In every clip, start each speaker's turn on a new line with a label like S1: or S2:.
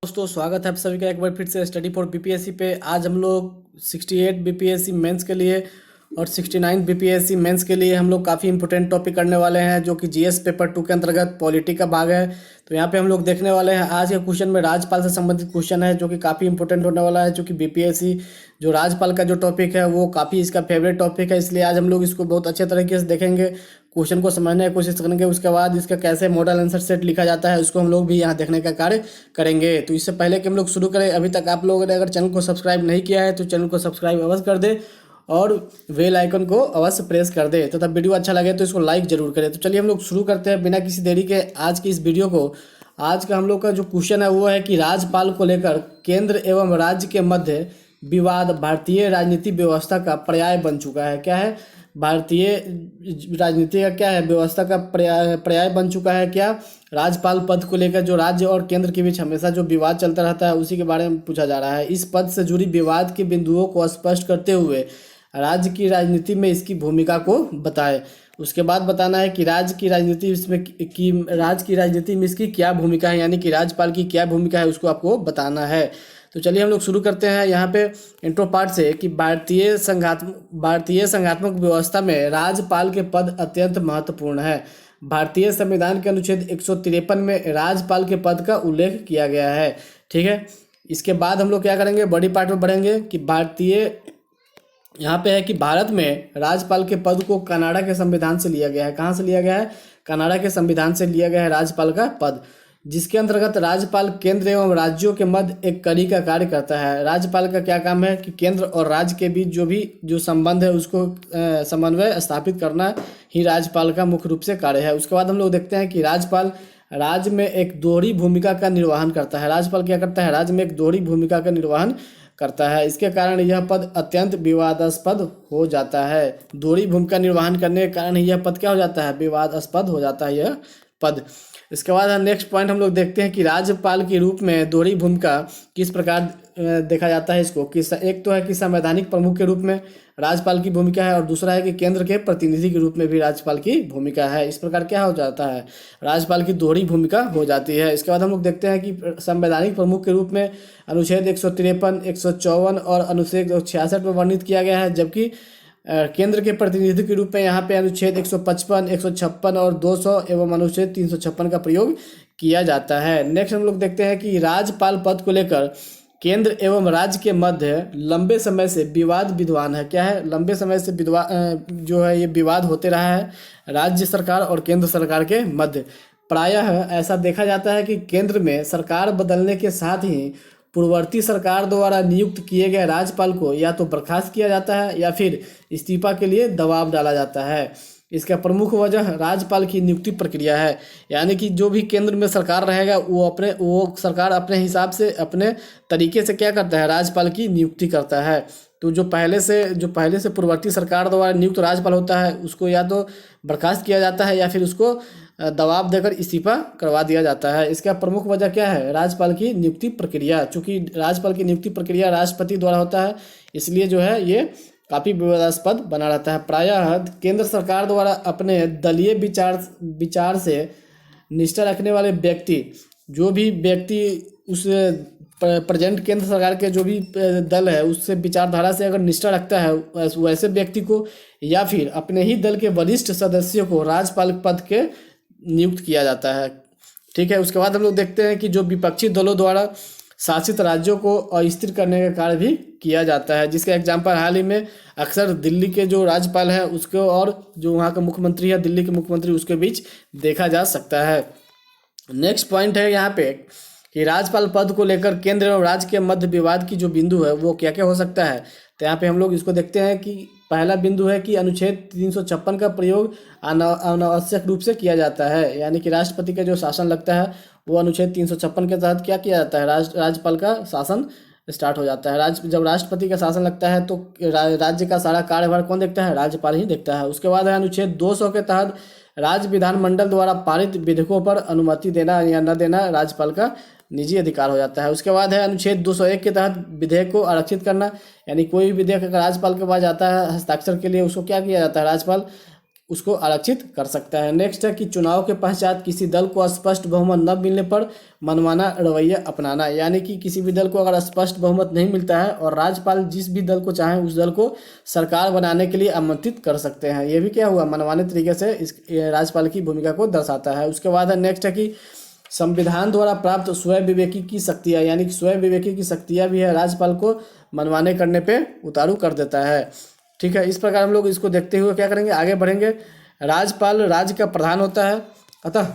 S1: दोस्तों स्वागत है आप सभी का एक बार फिर से स्टडी फॉर बीपीएससी पे। आज हम लोग 68 बीपीएससी मेंस के लिए और 69 बीपीएससी मेंस के लिए हम लोग काफ़ी इंपॉर्टेंट टॉपिक करने वाले हैं, जो कि जीएस पेपर 2 के अंतर्गत पॉलिटी का भाग है। तो यहाँ पे हम लोग देखने वाले हैं आज के क्वेश्चन में राज्यपाल से संबंधित क्वेश्चन है, जो कि काफ़ी इंपॉर्टेंट होने वाला है। क्योंकि बीपीएससी जो राज्यपाल का जो टॉपिक है वो काफ़ी इसका फेवरेट टॉपिक है, इसलिए आज हम लोग इसको बहुत अच्छे तरीके से देखेंगे, क्वेश्चन को समझने की कोशिश करेंगे। उसके बाद इसका कैसे मॉडल आंसर सेट लिखा जाता है उसको हम लोग भी यहाँ देखने का कार्य करेंगे। तो इससे पहले कि हम लोग शुरू करें, अभी तक आप लोगों ने अगर चैनल को सब्सक्राइब नहीं किया है तो चैनल को सब्सक्राइब अवश्य कर दे और बेल आइकन को अवश्य प्रेस कर दे तथा वीडियो अच्छा लगे तो इसको लाइक जरूर करें। तो चलिए हम लोग शुरू करते हैं बिना किसी देरी के आज की इस वीडियो को। आज का हम लोग का जो क्वेश्चन है वो है कि राज्यपाल को लेकर केंद्र एवं राज्य के मध्य विवाद भारतीय राजनीतिक व्यवस्था का पर्याय बन चुका है। क्या है? भारतीय राजनीति का क्या है? व्यवस्था का पर्याय बन चुका है। क्या? राज्यपाल पद को लेकर जो राज्य और केंद्र के बीच हमेशा जो विवाद चलता रहता है उसी के बारे में पूछा जा रहा है। इस पद से जुड़ी विवाद के बिंदुओं को स्पष्ट करते हुए राज्य की राजनीति में इसकी भूमिका को बताए। उसके बाद बताना है कि राज्य की राजनीति में इसकी क्या भूमिका है, यानी कि राज्यपाल की क्या भूमिका है उसको आपको बताना है। तो चलिए हम लोग शुरू करते हैं यहाँ पे इंट्रो पार्ट से कि भारतीय संघात्मक व्यवस्था में राज्यपाल के पद अत्यंत महत्वपूर्ण है। भारतीय संविधान के अनुच्छेद 153 में राज्यपाल के पद का उल्लेख किया गया है। ठीक है, इसके बाद हम लोग क्या करेंगे, बड़ी पार्ट में बढ़ेंगे कि यहाँ पे है कि भारत में राज्यपाल के पद को कनाडा के संविधान से लिया गया है। कहाँ से लिया गया है? कनाडा के संविधान से लिया गया है राज्यपाल का पद, जिसके अंतर्गत राज्यपाल केंद्र एवं राज्यों के मध्य एक कड़ी का कार्य करता है। राज्यपाल का क्या काम है कि केंद्र और राज्य के बीच जो संबंध है उसको समन्वय स्थापित करना ही राज्यपाल का मुख्य रूप से कार्य है। उसके बाद हम लोग देखते हैं कि राज्यपाल राज्य में एक दोहरी भूमिका का निर्वहन करता है। राज्यपाल क्या करता है? राज्य में एक दोहरी भूमिका का निर्वहन करता है। इसके कारण यह पद अत्यंत विवादास्पद हो जाता है। दोहरी भूमिका निर्वहन करने के कारण यह पद क्या हो जाता है? विवादास्पद हो जाता है यह पद। इसके बाद नेक्स्ट पॉइंट हम लोग देखते हैं कि राज्यपाल के रूप में दोहरी भूमिका किस प्रकार देखा जाता है इसको। एक तो है कि संवैधानिक प्रमुख के रूप में राज्यपाल की भूमिका है और दूसरा है कि केंद्र के प्रतिनिधि के रूप में भी राज्यपाल की भूमिका है। इस प्रकार क्या हो जाता है? राज्यपाल की दोहरी भूमिका हो जाती है। इसके बाद हम लोग देखते हैं कि संवैधानिक प्रमुख के रूप में अनुच्छेद 153, 154 और अनुच्छेद 166 में वर्णित किया गया है, जबकि केंद्र के प्रतिनिधि के रूप में यहाँ पे अनुच्छेद 155, 156 और 200 एवं अनुच्छेद 356 का प्रयोग किया जाता है। नेक्स्ट हम लोग देखते हैं कि राज्यपाल पद को लेकर केंद्र एवं राज्य के मध्य लंबे समय से विवाद विद्यमान है। क्या है? लंबे समय से जो है ये विवाद होते रहा है राज्य सरकार और केंद्र सरकार के मध्य। प्रायः ऐसा देखा जाता है कि केंद्र में सरकार बदलने के साथ ही पूर्ववर्ती सरकार द्वारा नियुक्त किए गए राज्यपाल को या तो बर्खास्त किया जाता है या फिर इस्तीफा के लिए दबाव डाला जाता है। इसका प्रमुख वजह राज्यपाल की नियुक्ति प्रक्रिया है, यानी कि जो भी केंद्र में सरकार रहेगा वो सरकार अपने हिसाब से अपने तरीके से क्या करता है? राज्यपाल की नियुक्ति करता है। तो जो पहले से पूर्ववर्ती सरकार द्वारा नियुक्त राज्यपाल होता है उसको या तो बर्खास्त किया जाता है या फिर उसको दबाव देकर इस्तीफा करवा दिया जाता है। इसका प्रमुख वजह क्या है? राज्यपाल की नियुक्ति प्रक्रिया। चूंकि राज्यपाल की नियुक्ति प्रक्रिया राष्ट्रपति द्वारा होता है, इसलिए जो है ये काफ़ी विवादास्पद बना रहता है। प्रायः केंद्र सरकार द्वारा अपने दलीय विचार से निष्ठा रखने वाले व्यक्ति, जो भी व्यक्ति उस प्रेजेंट केंद्र सरकार के जो भी दल है उससे विचारधारा से अगर निष्ठा रखता है वैसे व्यक्ति को या फिर अपने ही दल के वरिष्ठ सदस्यों को राज्यपाल पद के नियुक्त किया जाता है। ठीक है, उसके बाद हम लोग देखते हैं कि जो विपक्षी दलों द्वारा शासित राज्यों को अस्थिर करने का कार्य भी किया जाता है, जिसका एग्जाम्पल हाल ही में अक्सर दिल्ली के जो राज्यपाल है उसको और जो वहाँ का मुख्यमंत्री है, दिल्ली के मुख्यमंत्री, उसके बीच देखा जा सकता है। नेक्स्ट पॉइंट है यहाँ पे कि राज्यपाल पद को लेकर केंद्र और राज्य के मध्य विवाद की जो बिंदु है वो क्या क्या हो सकता है। तो यहाँ पे हम लोग इसको देखते हैं कि पहला बिंदु है कि अनुच्छेद 356 का प्रयोग अनावश्यक रूप से किया जाता है, यानी कि राष्ट्रपति का जो शासन लगता है वो अनुच्छेद 356 के तहत क्या किया जाता है? राज्यपाल का शासन स्टार्ट हो जाता है। जब राष्ट्रपति का शासन लगता है तो राज्य का सारा कार्यभार कौन देखता है? राज्यपाल ही देखता है। उसके बाद है अनुच्छेद 200 के तहत राज्य विधानमंडल द्वारा पारित विधेयकों पर अनुमति देना या न देना राज्यपाल का निजी अधिकार हो जाता है। उसके बाद है अनुच्छेद 201 के तहत विधेयक को आरक्षित करना, यानी कोई भी विधेयक अगर राज्यपाल के पास जाता है हस्ताक्षर के लिए उसको क्या किया जाता है? राज्यपाल उसको आरक्षित कर सकता है। नेक्स्ट है कि चुनाव के पश्चात किसी दल को स्पष्ट बहुमत न मिलने पर मनमाना रवैया अपनाना, यानी कि किसी भी दल को अगर स्पष्ट बहुमत नहीं मिलता है और राज्यपाल जिस भी दल को चाहे उस दल को सरकार बनाने के लिए आमंत्रित कर सकते हैं। ये भी क्या हुआ, मनमाने तरीके से इस राज्यपाल की भूमिका को दर्शाता है। उसके बाद है नेक्स्ट है कि संविधान द्वारा प्राप्त स्वयं विवेकी की शक्तियाँ, यानी कि स्वयं विवेकी की शक्तियाँ भी है, राज्यपाल को मनमाने करने पे उतारू कर देता है। ठीक है, इस प्रकार हम लोग इसको देखते हुए क्या करेंगे, आगे बढ़ेंगे। राज्यपाल राज्य का प्रधान होता है, अतः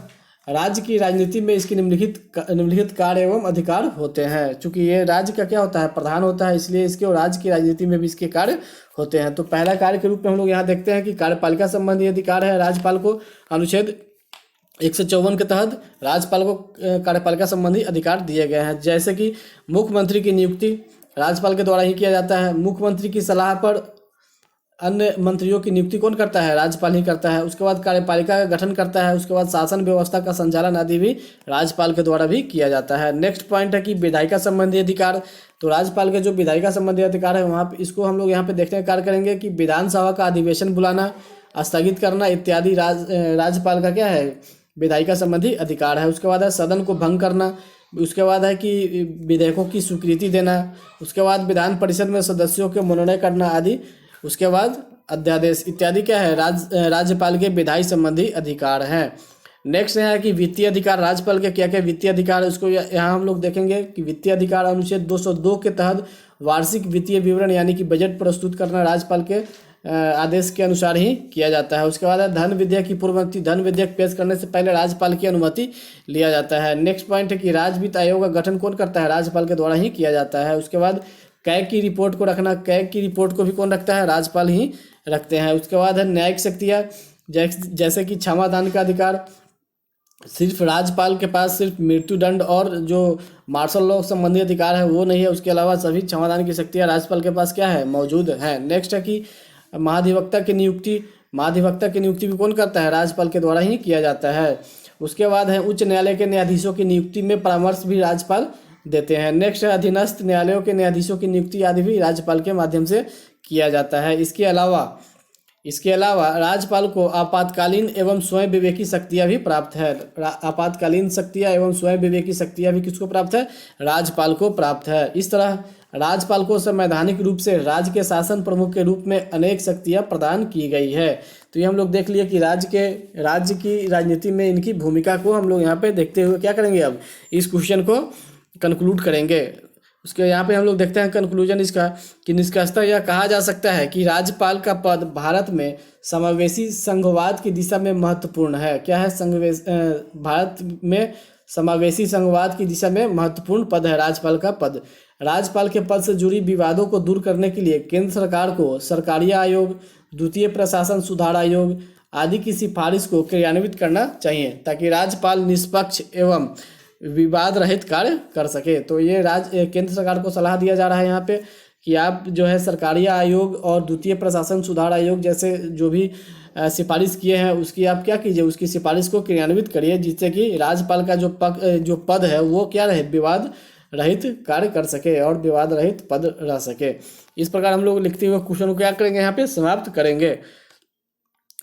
S1: राज्य की राजनीति में इसके निम्नलिखित कार्य एवं अधिकार होते हैं। चूंकि ये राज्य का क्या होता है, प्रधान होता है, इसलिए इसके राज्य की राजनीति में भी इसके कार्य होते हैं। तो पहला कार्य के रूप में हम लोग यहाँ देखते हैं कि कार्यपालिका संबंधी अधिकार है राज्यपाल को। अनुच्छेद 154 के तहत राज्यपाल को कार्यपालिका संबंधी अधिकार दिए गए हैं, जैसे कि मुख्यमंत्री की नियुक्ति राज्यपाल के द्वारा ही किया जाता है। मुख्यमंत्री की सलाह पर अन्य मंत्रियों की नियुक्ति कौन करता है, राज्यपाल ही करता है। उसके बाद कार्यपालिका का गठन करता है। उसके बाद शासन व्यवस्था का संचालन आदि भी राज्यपाल के द्वारा भी किया जाता है। नेक्स्ट पॉइंट है कि विधायिका संबंधी अधिकार। तो राज्यपाल के जो विधायिका संबंधी अधिकार है वहाँ पे इसको हम लोग यहाँ पे देखने का कार्य करेंगे कि विधानसभा का अधिवेशन बुलाना, स्थगित करना इत्यादि राज्यपाल का क्या है, विधायिका संबंधी अधिकार है। उसके बाद है सदन को भंग करना। उसके बाद है कि विधेयकों की स्वीकृति देना। उसके बाद विधान परिषद में सदस्यों के मनोनयन करना आदि। उसके बाद अध्यादेश इत्यादि क्या है, राज्यपाल के विधायी संबंधी अधिकार हैं। नेक्स्ट है कि वित्तीय अधिकार। राज्यपाल के क्या क्या वित्तीय अधिकार है उसको यहाँ हम लोग देखेंगे कि वित्तीय अधिकार अनुच्छेद 202 के तहत वार्षिक वित्तीय विवरण यानी कि बजट प्रस्तुत करना राज्यपाल के आदेश के अनुसार ही किया जाता है। उसके बाद है धन विधेयक की पूर्ववर्ती, धन विधेयक पेश करने से पहले राज्यपाल की अनुमति लिया जाता है। नेक्स्ट पॉइंट है कि राज्य वित्त आयोग का गठन कौन करता है, राज्यपाल के द्वारा ही किया जाता है। उसके बाद कैग की रिपोर्ट को रखना, कैग की रिपोर्ट को भी कौन रखता है, राज्यपाल ही रखते हैं। उसके बाद है न्यायिक शक्तियाँ, जैसे कि क्षमादान का अधिकार सिर्फ राज्यपाल के पास सिर्फ मृत्युदंड और जो मार्शल लॉ संबंधी अधिकार है वो नहीं है, उसके अलावा सभी क्षमादान की शक्तियाँ राज्यपाल के पास क्या है, मौजूद है। नेक्स्ट है कि महाधिवक्ता की नियुक्ति, महाधिवक्ता की नियुक्ति भी कौन करता है, राज्यपाल के द्वारा ही किया जाता है। उसके बाद है उच्च न्यायालय के न्यायाधीशों की नियुक्ति में परामर्श भी राज्यपाल देते हैं। नेक्स्ट है अधीनस्थ न्यायालयों के न्यायाधीशों की नियुक्ति आदि भी राज्यपाल के माध्यम से किया जाता है। इसके अलावा राज्यपाल को आपातकालीन एवं स्वयं विवेकी शक्तियाँ भी प्राप्त है। आपातकालीन शक्तियाँ एवं स्वयं विवेकी शक्तियाँ भी किसको प्राप्त है, राज्यपाल को प्राप्त है। इस तरह राज्यपाल को संवैधानिक रूप से राज्य के शासन प्रमुख के रूप में अनेक शक्तियाँ प्रदान की गई है। तो ये हम लोग देख लिए कि राज्य की राजनीति में इनकी भूमिका को हम लोग यहाँ पे देखते हुए क्या करेंगे, अब इस क्वेश्चन को कंक्लूड करेंगे। उसके यहाँ पे हम लोग देखते हैं कंक्लूजन इसका कि निष्कर्षतः यह कहा जा सकता है कि राज्यपाल का पद भारत में समावेशी संघवाद की दिशा में महत्वपूर्ण है। क्या है, भारत में समावेशी संघवाद की दिशा में महत्वपूर्ण पद है राज्यपाल का पद। राज्यपाल के पद से जुड़ी विवादों को दूर करने के लिए केंद्र सरकार को सरकारी आयोग, द्वितीय प्रशासन सुधार आयोग आदि की सिफारिश को क्रियान्वित करना चाहिए ताकि राज्यपाल निष्पक्ष एवं विवाद रहित कार्य कर सके। तो ये केंद्र सरकार को सलाह दिया जा रहा है यहाँ पे कि आप जो है सरकारी आयोग और द्वितीय प्रशासन सुधार आयोग जैसे जो भी सिफारिश किए हैं उसकी आप क्या कीजिए, उसकी सिफारिश को क्रियान्वित करिए जिससे कि राज्यपाल का जो पद है वो क्या रहे, विवाद रहित कार्य कर सके और विवाद रहित पद रह सके। इस प्रकार हम लोग लिखते हुए क्वेश्चन को क्या करेंगे, यहाँ पे समाप्त करेंगे।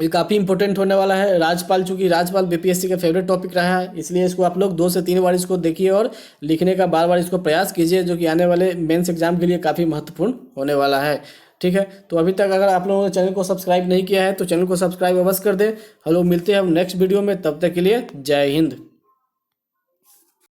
S1: ये काफ़ी इंपॉर्टेंट होने वाला है। राज्यपाल, चूंकि राज्यपाल बीपीएससी का फेवरेट टॉपिक रहा है इसलिए इसको आप लोग 2 से 3 बार इसको देखिए और लिखने का बार बार इसको प्रयास कीजिए, जो कि आने वाले मेंस एग्जाम के लिए काफ़ी महत्वपूर्ण होने वाला है। ठीक है, तो अभी तक अगर आप लोगों ने चैनल को सब्सक्राइब नहीं किया है तो चैनल को सब्सक्राइब अवश्य कर दें। हम लोग मिलते हैं अब नेक्स्ट वीडियो में, तब तक के लिए जय हिंद।